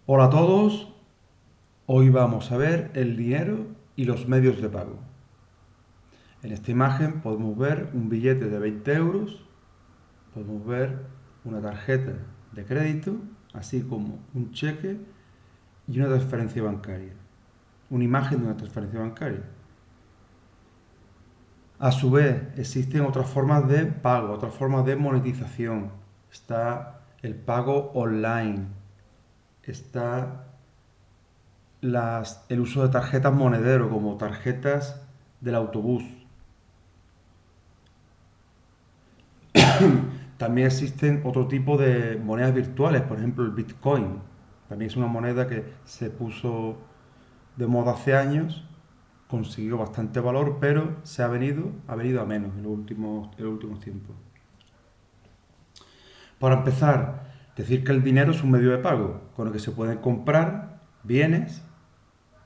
Hola a todos, hoy vamos a ver el dinero y los medios de pago. En esta imagen podemos ver un billete de 20 euros, podemos ver una tarjeta de crédito, así como un cheque y una transferencia bancaria. Una imagen de una transferencia bancaria. A su vez, existen otras formas de pago, otras formas de monetización. Está el pago online, está el uso de tarjetas monedero como tarjetas del autobús. También existen otro tipo de monedas virtuales, por ejemplo el Bitcoin. También es una moneda que se puso de moda hace años, consiguió bastante valor, pero ha venido a menos en los últimos tiempos. Para empezar, decir que el dinero es un medio de pago con el que se pueden comprar bienes,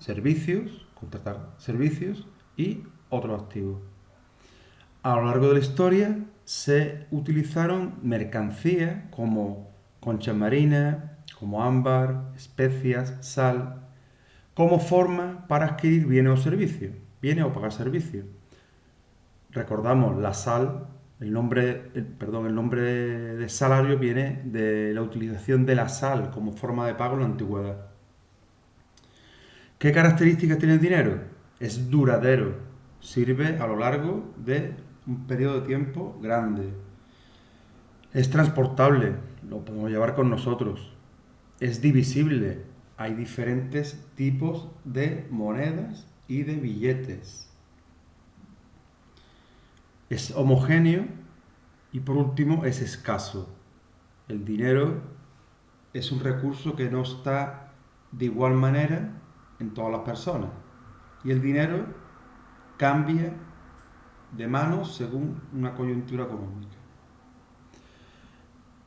servicios, contratar servicios y otros activos. A lo largo de la historia se utilizaron mercancías como conchas marinas, como ámbar, especias, sal, como forma para adquirir bienes o servicios, bienes o pagar servicios. Recordamos la sal, el nombre de salario viene de la utilización de la sal como forma de pago en la antigüedad. ¿Qué características tiene el dinero? Es duradero, sirve a lo largo de un periodo de tiempo grande. Es transportable, lo podemos llevar con nosotros. Es divisible, hay diferentes tipos de monedas y de billetes. Es homogéneo y por último es escaso. El dinero es un recurso que no está de igual manera en todas las personas. Y el dinero cambia de manos según una coyuntura económica.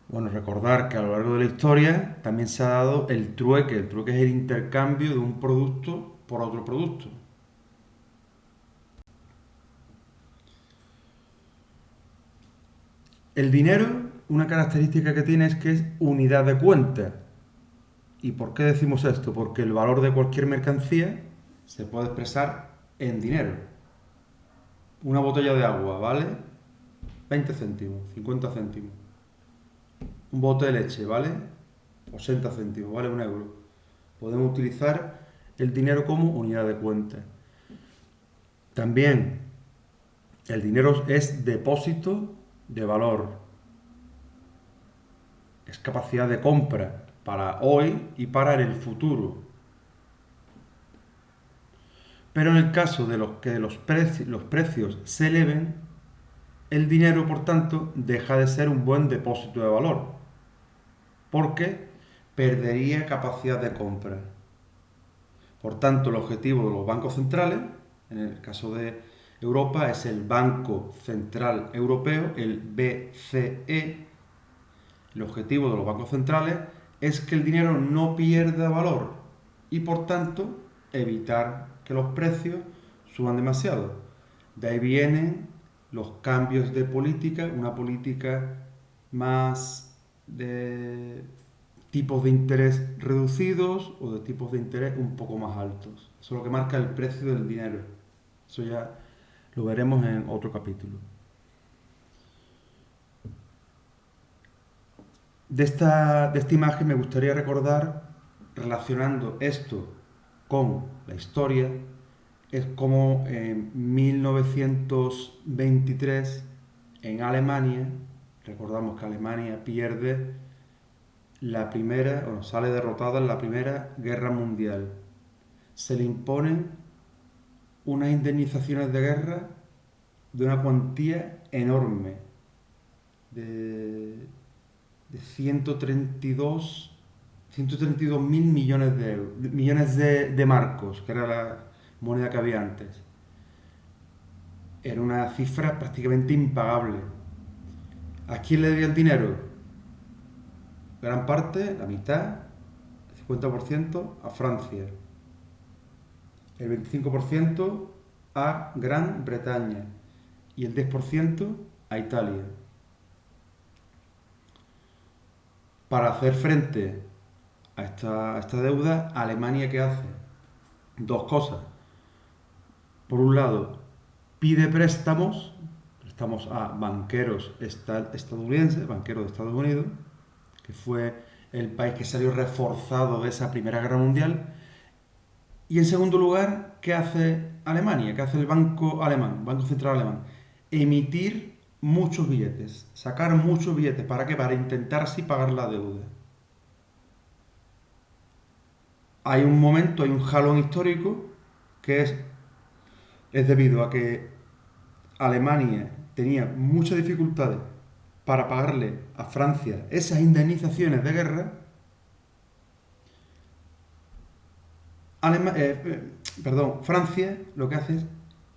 Bueno, recordar que a lo largo de la historia también se ha dado el trueque. El trueque es el intercambio de un producto por otro producto. El dinero, una característica que tiene es que es unidad de cuenta. ¿Y por qué decimos esto? Porque el valor de cualquier mercancía se puede expresar en dinero. Una botella de agua vale 20 céntimos, 50 céntimos. Un bote de leche vale 80 céntimos, vale 1 euro. Podemos utilizar el dinero como unidad de cuenta. También el dinero es depósito de valor, es capacidad de compra para hoy y para en el futuro. Pero en el caso de que los precios se eleven, el dinero, por tanto, deja de ser un buen depósito de valor, porque perdería capacidad de compra. Por tanto, el objetivo de los bancos centrales, en el caso de Europa, es el Banco Central Europeo, el BCE. El objetivo de los bancos centrales es que el dinero no pierda valor y, por tanto, evitar que los precios suban demasiado. De ahí vienen los cambios de política, una política más de tipos de interés reducidos o de tipos de interés un poco más altos. Eso es lo que marca el precio del dinero. Eso ya lo veremos en otro capítulo. De esta imagen me gustaría recordar, relacionando esto con la historia, es como en 1923 en Alemania, recordamos que Alemania pierde la primera, bueno, sale derrotada en la Primera Guerra Mundial. Se le imponen unas indemnizaciones de guerra de una cuantía enorme, de, de 132 mil millones de euros, millones de marcos, que era la moneda que había antes. Era una cifra prácticamente impagable. ¿A quién le debía el dinero? Gran parte, la mitad, el 50% a Francia, el 25% a Gran Bretaña y el 10% a Italia. Para hacer frente a esta deuda, Alemania, ¿qué hace? Dos cosas. Por un lado, pide préstamos a banqueros estadounidenses, banqueros de Estados Unidos, que fue el país que salió reforzado de esa Primera Guerra Mundial. Y en segundo lugar, ¿qué hace Alemania? ¿Qué hace el Banco Alemán, Banco Central Alemán? Emitir muchos billetes, sacar muchos billetes. ¿Para qué? Para intentar así pagar la deuda. Hay un momento, hay un jalón histórico que es debido a que Alemania tenía muchas dificultades para pagarle a Francia esas indemnizaciones de guerra. Francia lo que hace es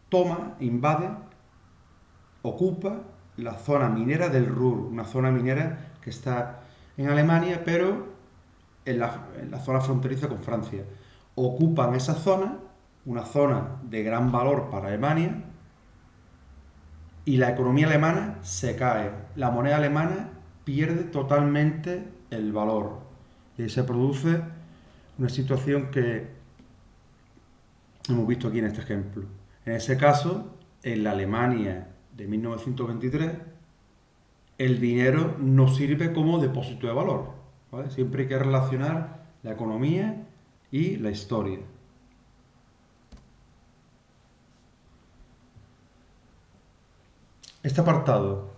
toma, invade, ocupa la zona minera del Ruhr, una zona minera que está en Alemania, pero en la zona fronteriza con Francia. Ocupan esa zona, una zona de gran valor para Alemania, y la economía alemana se cae. La moneda alemana pierde totalmente el valor. Y ahí se produce una situación que hemos visto aquí en este ejemplo. En ese caso, en la Alemania de 1923, el dinero no sirve como depósito de valor, ¿vale? Siempre hay que relacionar la economía y la historia. Este apartado,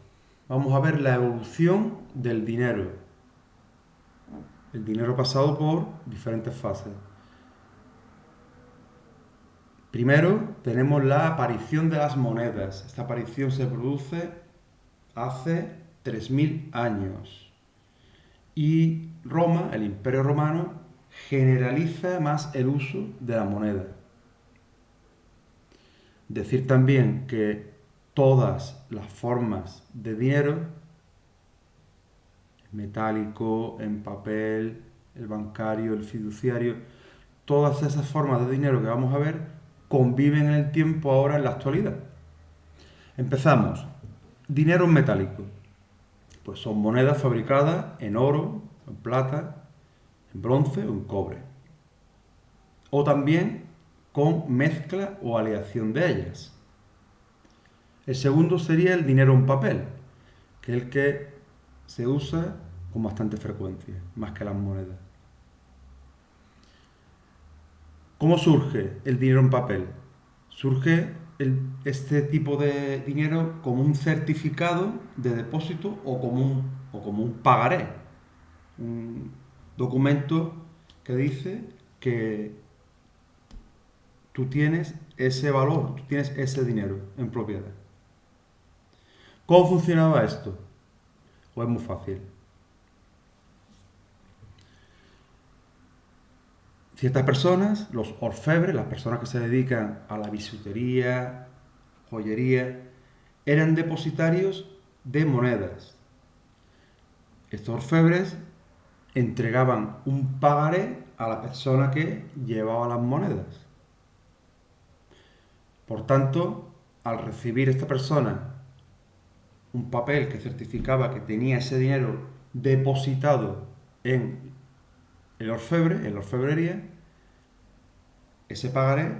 vamos a ver la evolución del dinero. El dinero pasado por diferentes fases. Primero tenemos la aparición de las monedas. Esta aparición se produce hace 3000 años. Y Roma, el Imperio Romano, generaliza más el uso de la moneda. Decir también que todas las formas de dinero, metálico, en papel, el bancario, el fiduciario, todas esas formas de dinero que vamos a ver conviven en el tiempo ahora en la actualidad. Empezamos. Dinero metálico. Pues son monedas fabricadas en oro, en plata, en bronce o en cobre. O también con mezcla o aleación de ellas. El segundo sería el dinero en papel, que es el que se usa con bastante frecuencia, más que las monedas. ¿Cómo surge el dinero en papel? Surge este tipo de dinero como un certificado de depósito o como un pagaré. Un documento que dice que tú tienes ese valor, tú tienes ese dinero en propiedad. ¿Cómo funcionaba esto? Pues es muy fácil. Ciertas personas, los orfebres, las personas que se dedican a la bisutería, joyería, eran depositarios de monedas. Estos orfebres entregaban un pagaré a la persona que llevaba las monedas. Por tanto, al recibir esta persona un papel que certificaba que tenía ese dinero depositado en el orfebre, en la orfebrería, ese pagaré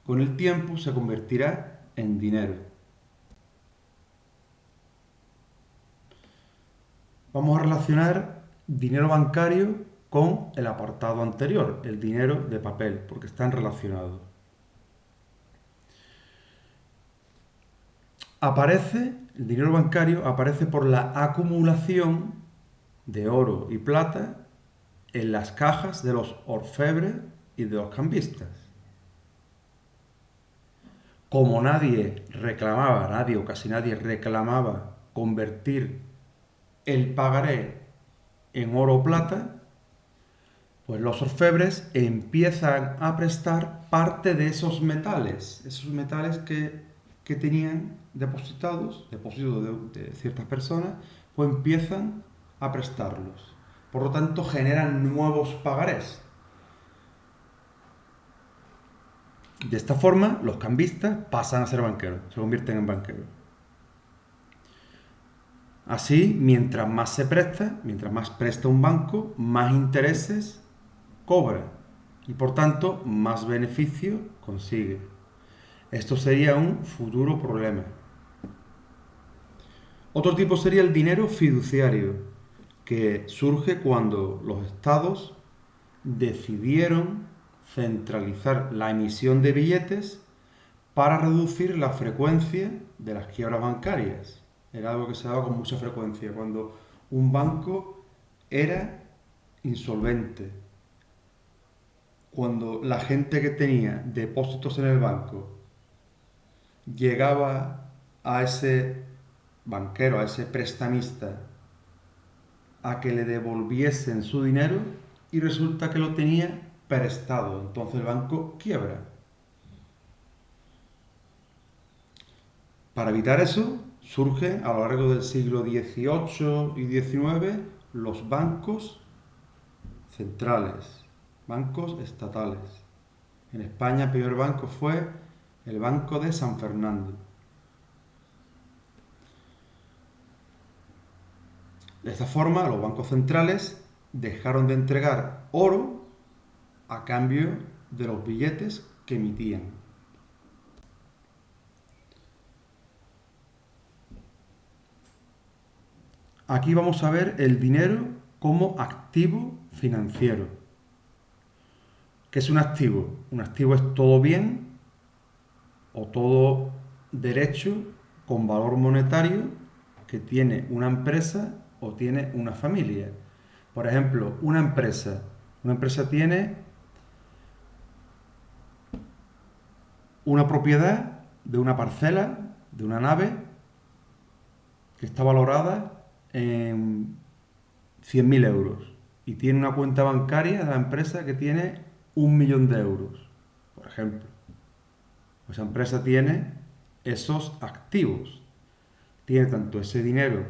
con el tiempo se convertirá en dinero. Vamos a relacionar dinero bancario con el apartado anterior, el dinero de papel, porque están relacionados. El dinero bancario aparece por la acumulación de oro y plata en las cajas de los orfebres y de los cambistas. Como nadie o casi nadie reclamaba convertir el pagaré en oro o plata, pues los orfebres empiezan a prestar parte de esos metales que tenían depósitos de ciertas personas, pues empiezan a prestarlos. Por lo tanto, generan nuevos pagarés. De esta forma, los cambistas pasan a ser banqueros, se convierten en banqueros. Así, mientras más se presta, mientras más presta un banco, más intereses cobra y por tanto más beneficio consigue. Esto sería un futuro problema. Otro tipo sería el dinero fiduciario, que surge cuando los estados decidieron centralizar la emisión de billetes para reducir la frecuencia de las quiebras bancarias. Era algo que se daba con mucha frecuencia, cuando un banco era insolvente, cuando la gente que tenía depósitos en el banco llegaba a ese banquero, a ese prestamista, a que le devolviesen su dinero y resulta que lo tenía prestado. Entonces el banco quiebra. Para evitar eso, surgen a lo largo del siglo XVIII y XIX los bancos centrales, bancos estatales. En España el primer banco fue el Banco de San Fernando. De esta forma, los bancos centrales dejaron de entregar oro a cambio de los billetes que emitían. Aquí vamos a ver el dinero como activo financiero. ¿Qué es un activo? Un activo es todo bien o todo derecho con valor monetario que tiene una empresa o tiene una familia. Por ejemplo, una empresa tiene una propiedad de una parcela, de una nave, que está valorada en 100.000 euros y tiene una cuenta bancaria de la empresa que tiene 1.000.000 de euros, por ejemplo. Esa empresa tiene esos activos. Tiene tanto ese dinero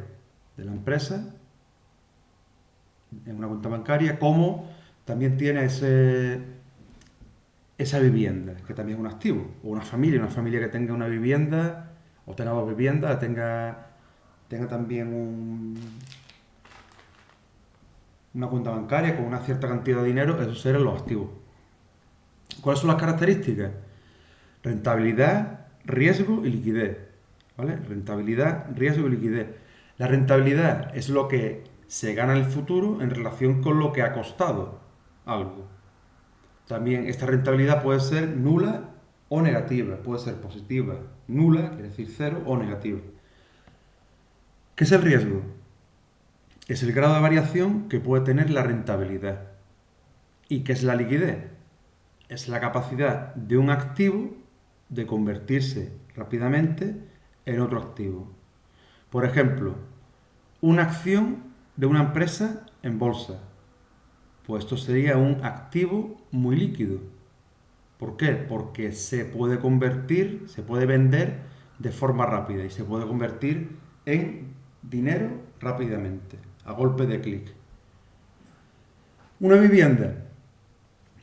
de la empresa en una cuenta bancaria como también tiene esa vivienda, que también es un activo. O una familia que tenga una vivienda o tenga dos viviendas, tenga también una cuenta bancaria con una cierta cantidad de dinero, esos serían los activos. ¿Cuáles son las características? Rentabilidad, riesgo y liquidez. ¿Vale? Rentabilidad, riesgo y liquidez. La rentabilidad es lo que se gana en el futuro en relación con lo que ha costado algo. También esta rentabilidad puede ser nula o negativa, puede ser positiva. Nula, quiere decir cero, o negativa. ¿Qué es el riesgo? Es el grado de variación que puede tener la rentabilidad. ¿Y qué es la liquidez? Es la capacidad de un activo de convertirse rápidamente en otro activo. Por ejemplo, una acción de una empresa en bolsa. Pues esto sería un activo muy líquido. ¿Por qué? Porque se puede convertir, se puede vender de forma rápida y se puede convertir en dinero rápidamente, a golpe de clic. Una vivienda,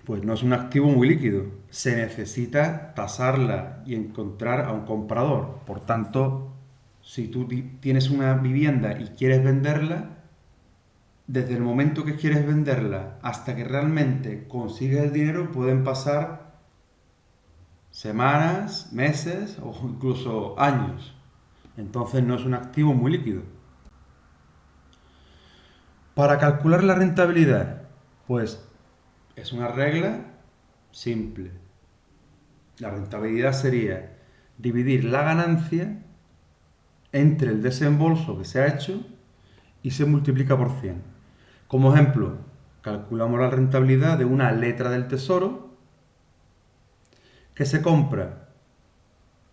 pues no es un activo muy líquido. Se necesita tasarla y encontrar a un comprador. Por tanto, si tú tienes una vivienda y quieres venderla, desde el momento que quieres venderla hasta que realmente consigues el dinero pueden pasar semanas, meses o incluso años. Entonces no es un activo muy líquido. Para calcular la rentabilidad, pues es una regla simple. La rentabilidad sería dividir la ganancia entre el desembolso que se ha hecho y se multiplica por 100. Como ejemplo, calculamos la rentabilidad de una letra del tesoro que se compra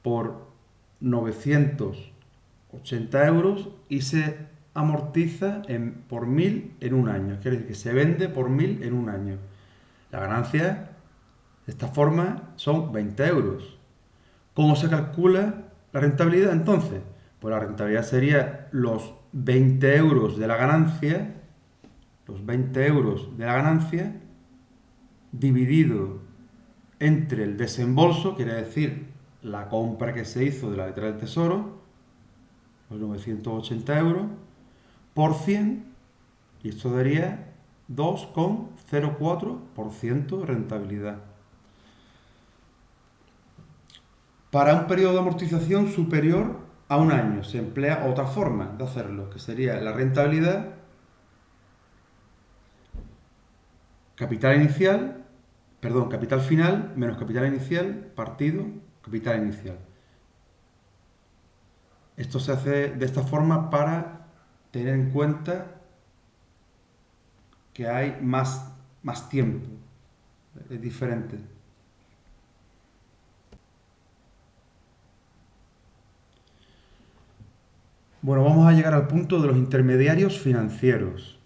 por 980 euros y se amortiza por 1.000 en un año. Quiere decir que se vende por 1.000 en un año. La ganancia de esta forma son 20 euros. ¿Cómo se calcula la rentabilidad entonces? Pues la rentabilidad sería los 20 euros de la ganancia, dividido entre el desembolso, quiere decir la compra que se hizo de la letra del tesoro, los 980 euros, por 100, y esto daría 2,04% de rentabilidad. Para un periodo de amortización superior a un año se emplea otra forma de hacerlo, que sería la rentabilidad capital final menos capital inicial partido capital inicial. Esto se hace de esta forma para tener en cuenta que hay más tiempo. Es diferente. Bueno, vamos a llegar al punto de los intermediarios financieros.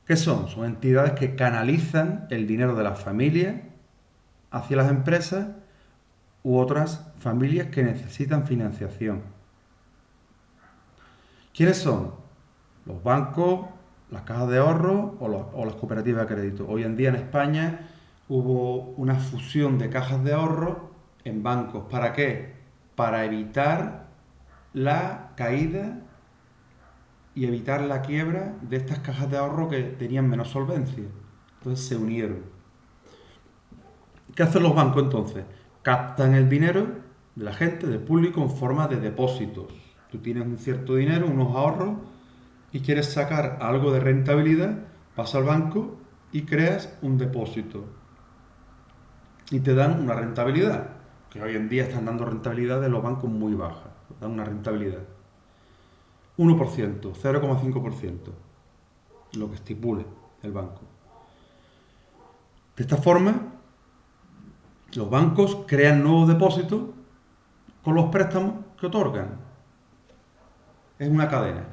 ¿Qué son? Son entidades que canalizan el dinero de las familias hacia las empresas u otras familias que necesitan financiación. ¿Quiénes son? Los bancos, las cajas de ahorro o las cooperativas de crédito. Hoy en día en España hubo una fusión de cajas de ahorro en bancos. ¿Para qué? Para evitar la caída y evitar la quiebra de estas cajas de ahorro que tenían menos solvencia. Entonces se unieron. ¿Qué hacen los bancos entonces? Captan el dinero de la gente, del público, en forma de depósitos. Tú tienes un cierto dinero, unos ahorros, y quieres sacar algo de rentabilidad, vas al banco y creas un depósito. Y te dan una rentabilidad, que hoy en día están dando rentabilidad de los bancos muy bajas. Dan una rentabilidad. 1%, 0,5%, lo que estipule el banco. De esta forma, los bancos crean nuevos depósitos con los préstamos que otorgan. Es una cadena.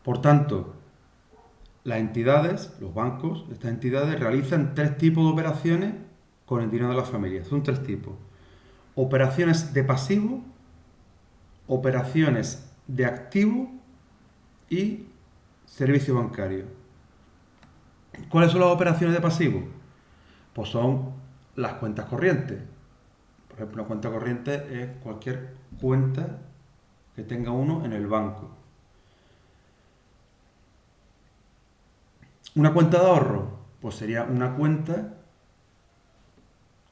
Por tanto, las entidades, los bancos, estas entidades realizan 3 tipos de operaciones con el dinero de las familias. Son 3 tipos. Operaciones de pasivo, operaciones de activo y servicio bancario. ¿Cuáles son las operaciones de pasivo? Pues son las cuentas corrientes. Por ejemplo, una cuenta corriente es cualquier cuenta que tenga uno en el banco. Una cuenta de ahorro, pues sería una cuenta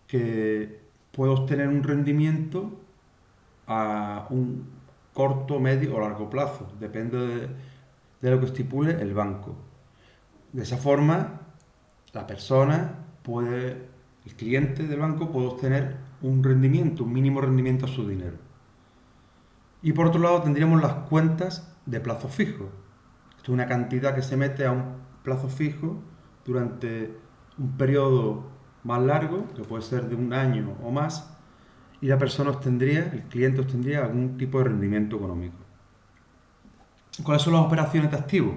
que puede obtener un rendimiento a un corto, medio o largo plazo. Depende de lo que estipule el banco. De esa forma, la persona el cliente del banco puede obtener un rendimiento, un mínimo rendimiento a su dinero. Y por otro lado tendríamos las cuentas de plazo fijo. Esto es una cantidad que se mete a un plazo fijo durante un periodo más largo, que puede ser de un año o más, y la persona el cliente obtendría algún tipo de rendimiento económico. ¿Cuáles son las operaciones de activos?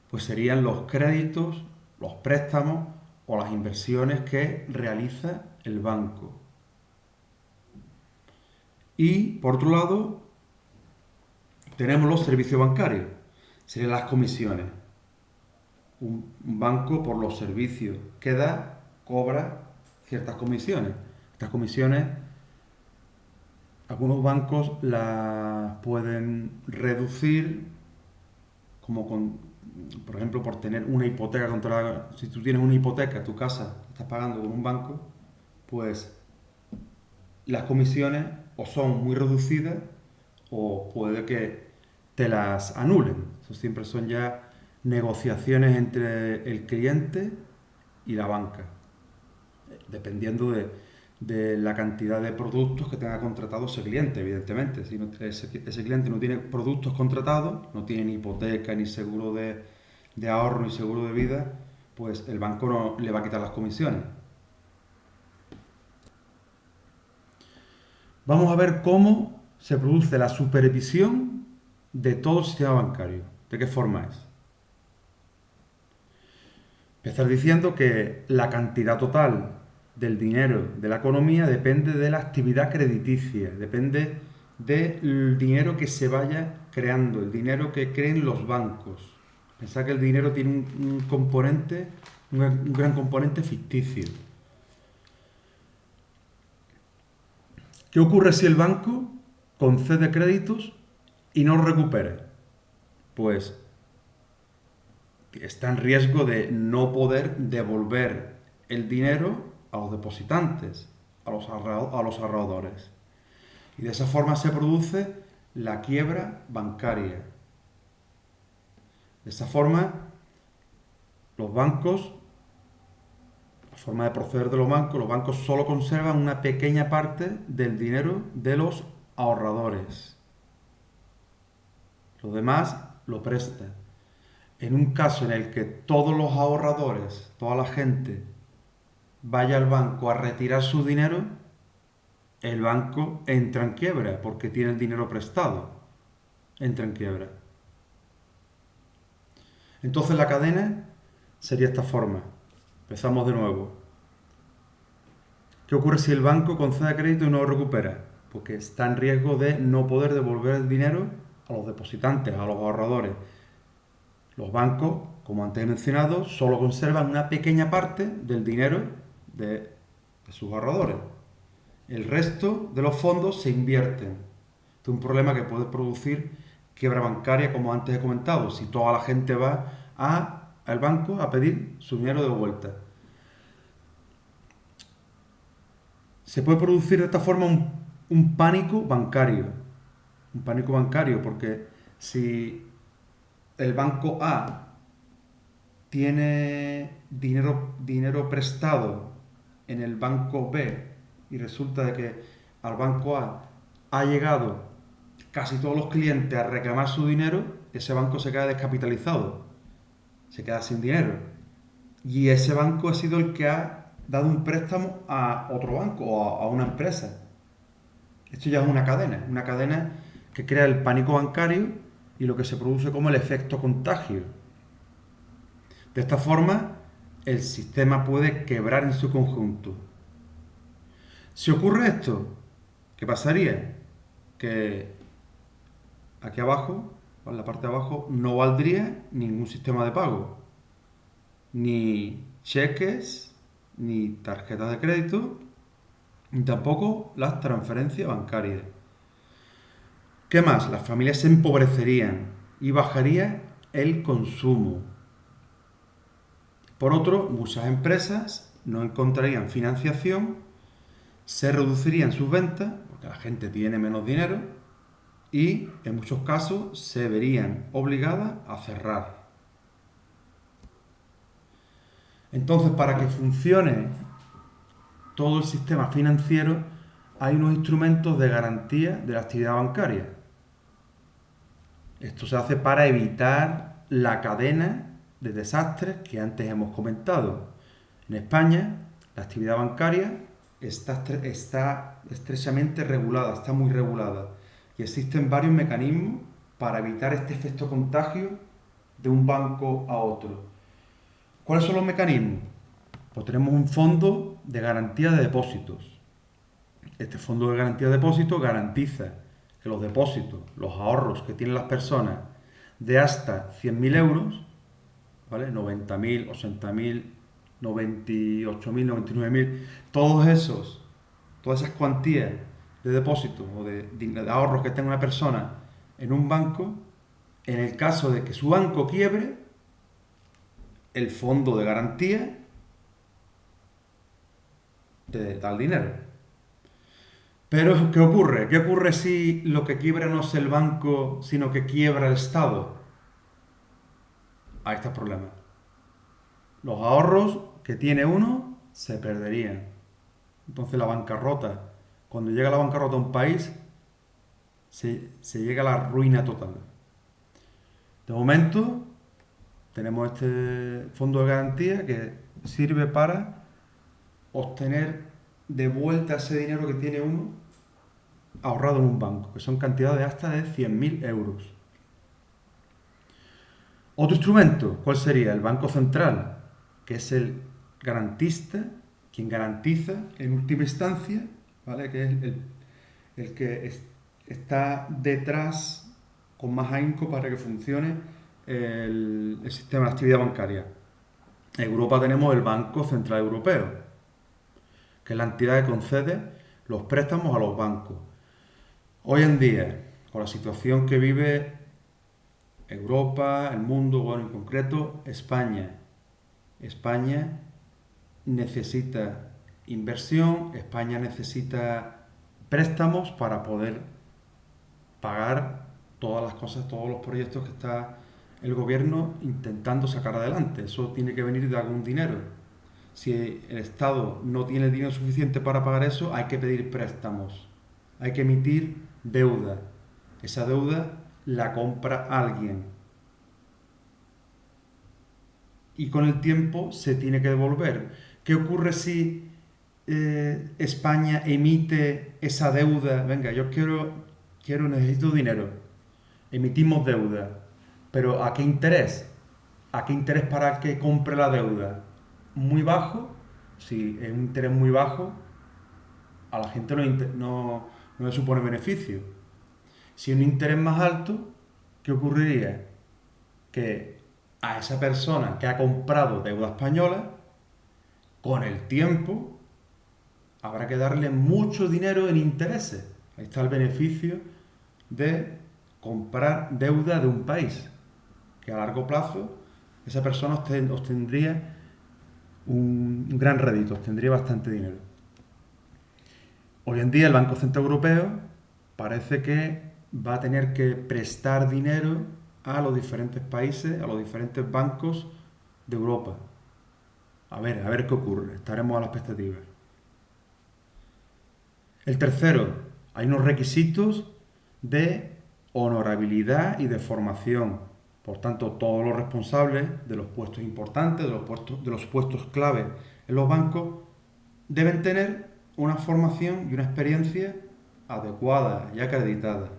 Pues serían los créditos, los préstamos o las inversiones que realiza el banco. Y por otro lado, tenemos los servicios bancarios, serían las comisiones. Un banco, por los servicios que da, cobra ciertas comisiones. Estas comisiones, algunos bancos las pueden reducir, por ejemplo, por tener una hipoteca controlada. Si tú tienes una hipoteca, tu casa, estás pagando con un banco, pues las comisiones o son muy reducidas o puede que te las anulen. Eso siempre son ya negociaciones entre el cliente y la banca, dependiendo de la cantidad de productos que tenga contratado ese cliente, evidentemente. Si ese cliente no tiene productos contratados, no tiene ni hipoteca, ni seguro de ahorro, ni seguro de vida, pues el banco no le va a quitar las comisiones. Vamos a ver cómo se produce la supervisión de todo el sistema bancario. ¿De qué forma es? Empezar diciendo que la cantidad total del dinero de la economía depende de la actividad crediticia, depende del dinero que se vaya creando, el dinero que creen los bancos. Pensad que el dinero tiene un componente, un gran componente ficticio. ¿Qué ocurre si el banco concede créditos y no los recupere, pues está en riesgo de no poder devolver el dinero a los depositantes, a los ahorradores. Y de esa forma se produce la quiebra bancaria. De esa forma, los bancos, la forma de proceder de los bancos solo conservan una pequeña parte del dinero de los ahorradores. Lo demás lo presta. En un caso en el que todos los ahorradores, toda la gente, vaya al banco a retirar su dinero, el banco entra en quiebra porque tiene el dinero prestado. Entra en quiebra. Entonces la cadena sería esta forma. Empezamos de nuevo. ¿Qué ocurre si el banco concede crédito y no lo recupera? Porque está en riesgo de no poder devolver el dinero a los depositantes, a los ahorradores. Los bancos, como antes he mencionado, solo conservan una pequeña parte del dinero de sus ahorradores. El resto de los fondos se invierten. Este es un problema que puede producir quiebra bancaria, como antes he comentado, si toda la gente va al banco a pedir su dinero de vuelta. Se puede producir de esta forma un pánico bancario. Un pánico bancario, porque si el banco A tiene dinero prestado en el banco B y resulta de que al banco A ha llegado casi todos los clientes a reclamar su dinero, ese banco se queda descapitalizado, se queda sin dinero. Y ese banco ha sido el que ha dado un préstamo a otro banco o a una empresa. Esto ya es una cadena que crea el pánico bancario y lo que se produce como el efecto contagio. De esta forma, el sistema puede quebrar en su conjunto. Si ocurre esto, ¿qué pasaría? Que aquí abajo, en la parte de abajo, no valdría ningún sistema de pago. Ni cheques, ni tarjetas de crédito, ni tampoco las transferencias bancarias. ¿Qué más? Las familias se empobrecerían y bajaría el consumo. Por otro, muchas empresas no encontrarían financiación, se reducirían sus ventas, porque la gente tiene menos dinero, y en muchos casos se verían obligadas a cerrar. Entonces, para que funcione todo el sistema financiero, hay unos instrumentos de garantía de la actividad bancaria. Esto se hace para evitar la cadena de desastres que antes hemos comentado. En España, la actividad bancaria está estrechamente regulada, está muy regulada. Y existen varios mecanismos para evitar este efecto contagio de un banco a otro. ¿Cuáles son los mecanismos? Pues tenemos un fondo de garantía de depósitos. Este fondo de garantía de depósitos garantiza que los depósitos, los ahorros que tienen las personas de hasta 100.000 euros, ¿vale? 90.000, 80.000, 98.000, 99.000, todas esas cuantías de depósitos o de ahorros que tenga una persona en un banco, en el caso de que su banco quiebre, el fondo de garantía te da el dinero. Pero, ¿qué ocurre? ¿Qué ocurre si lo que quiebra no es el banco, sino que quiebra el Estado? Ahí está el problema. Los ahorros que tiene uno se perderían. Entonces la bancarrota, cuando llega la bancarrota a un país, se llega a la ruina total. De momento, tenemos este fondo de garantía que sirve para obtener de vuelta ese dinero que tiene uno ahorrado en un banco, que son cantidades hasta de 100.000 euros. Otro instrumento, ¿cuál sería? El Banco Central, que es el garantista, quien garantiza en última instancia, ¿vale? Que es el que está detrás con más ahínco para que funcione el sistema de actividad bancaria. En Europa tenemos el Banco Central Europeo, que es la entidad que concede los préstamos a los bancos. Hoy en día, con la situación que vive Europa, el mundo, bueno, en concreto España. España necesita inversión, España necesita préstamos para poder pagar todas las cosas, todos los proyectos que está el gobierno intentando sacar adelante. Eso tiene que venir de algún dinero. Si el Estado no tiene dinero suficiente para pagar eso, hay que pedir préstamos. Hay que emitir deuda. Esa deuda la compra alguien. Y con el tiempo se tiene que devolver. ¿Qué ocurre si España emite esa deuda? Venga, yo necesito dinero. Emitimos deuda. Pero ¿a qué interés? ¿A qué interés para que compre la deuda? Muy bajo. Si es un interés muy bajo, a la gente no le supone beneficio. Si es un interés más alto, ¿qué ocurriría? Que a esa persona que ha comprado deuda española, con el tiempo, habrá que darle mucho dinero en intereses. Ahí está el beneficio de comprar deuda de un país, que a largo plazo esa persona obtendría un gran rédito, obtendría bastante dinero. Hoy en día el Banco Central Europeo parece que va a tener que prestar dinero a los diferentes países, a los diferentes bancos de Europa. A ver qué ocurre. Estaremos a la expectativa. El tercero, hay unos requisitos de honorabilidad y de formación. Por tanto, todos los responsables de los puestos importantes, de los puestos clave en los bancos, deben tener una formación y una experiencia adecuada y acreditada.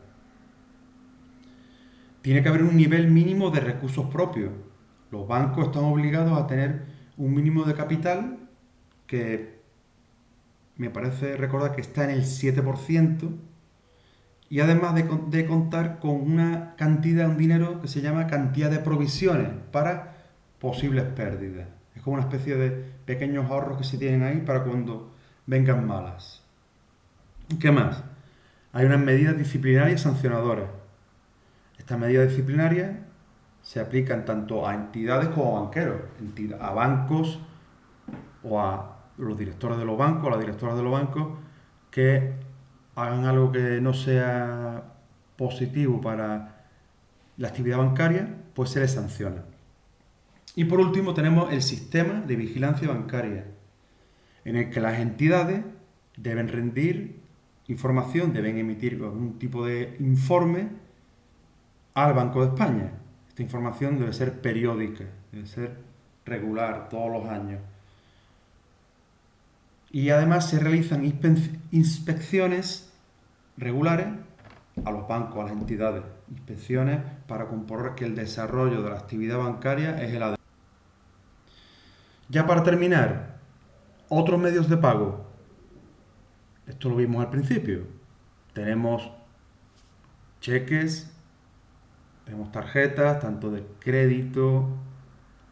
Tiene que haber un nivel mínimo de recursos propios. Los bancos están obligados a tener un mínimo de capital que me parece recordar que está en el 7%, y además de contar con una cantidad, un dinero que se llama cantidad de provisiones para posibles pérdidas. Es como una especie de pequeños ahorros que se tienen ahí para cuando vengan malas. ¿Qué más? Hay unas medidas disciplinarias y sancionadoras. Estas medidas disciplinarias se aplican tanto a entidades como a banqueros, a bancos o a los directores de los bancos, a las directoras de los bancos, que hagan algo que no sea positivo para la actividad bancaria, pues se les sanciona. Y por último tenemos el sistema de vigilancia bancaria, en el que las entidades deben rendir información, deben emitir algún tipo de informe al Banco de España. Esta información debe ser periódica, debe ser regular, todos los años. Y además se realizan inspecciones regulares a los bancos, a las entidades. Inspecciones para comprobar que el desarrollo de la actividad bancaria es el adecuado. Ya para terminar, otros medios de pago. Esto lo vimos al principio. Tenemos cheques, tenemos tarjetas, tanto de crédito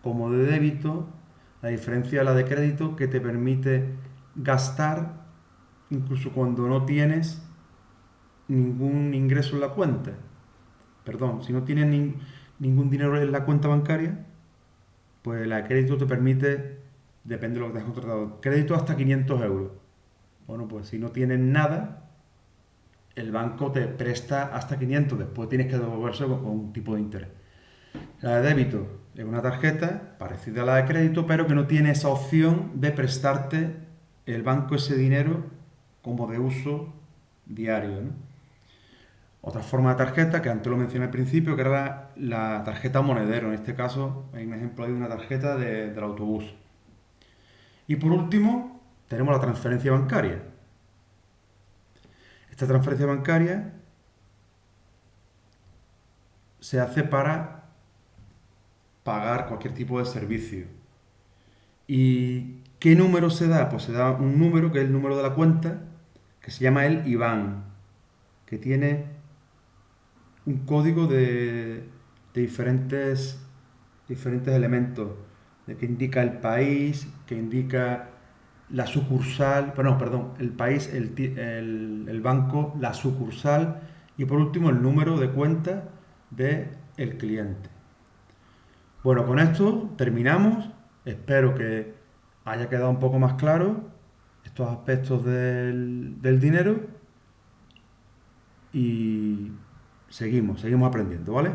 como de débito. La diferencia es la de crédito, que te permite gastar incluso cuando no tienes ningún ingreso en la cuenta. Perdón, si no tienes ningún dinero en la cuenta bancaria, pues la de crédito te permite, depende de lo que te has contratado, crédito hasta 500 euros. Bueno, pues si no tienes nada, el banco te presta hasta 500, después tienes que devolverse con un tipo de interés. La de débito es una tarjeta parecida a la de crédito, pero que no tiene esa opción de prestarte el banco ese dinero como de uso diario, ¿no? Otra forma de tarjeta, que antes lo mencioné al principio, que era la tarjeta monedero. En este caso, hay un ejemplo de una tarjeta del autobús. Y por último, tenemos la transferencia bancaria. Esta transferencia bancaria se hace para pagar cualquier tipo de servicio. ¿Y qué número se da? Pues se da un número, que es el número de la cuenta, que se llama el IBAN, que tiene un código de diferentes elementos, que indica el país, que indica la sucursal, perdón, el país, el banco, la sucursal y por último el número de cuenta del cliente. Bueno, con esto terminamos. Espero que haya quedado un poco más claro estos aspectos del dinero y seguimos aprendiendo, ¿vale?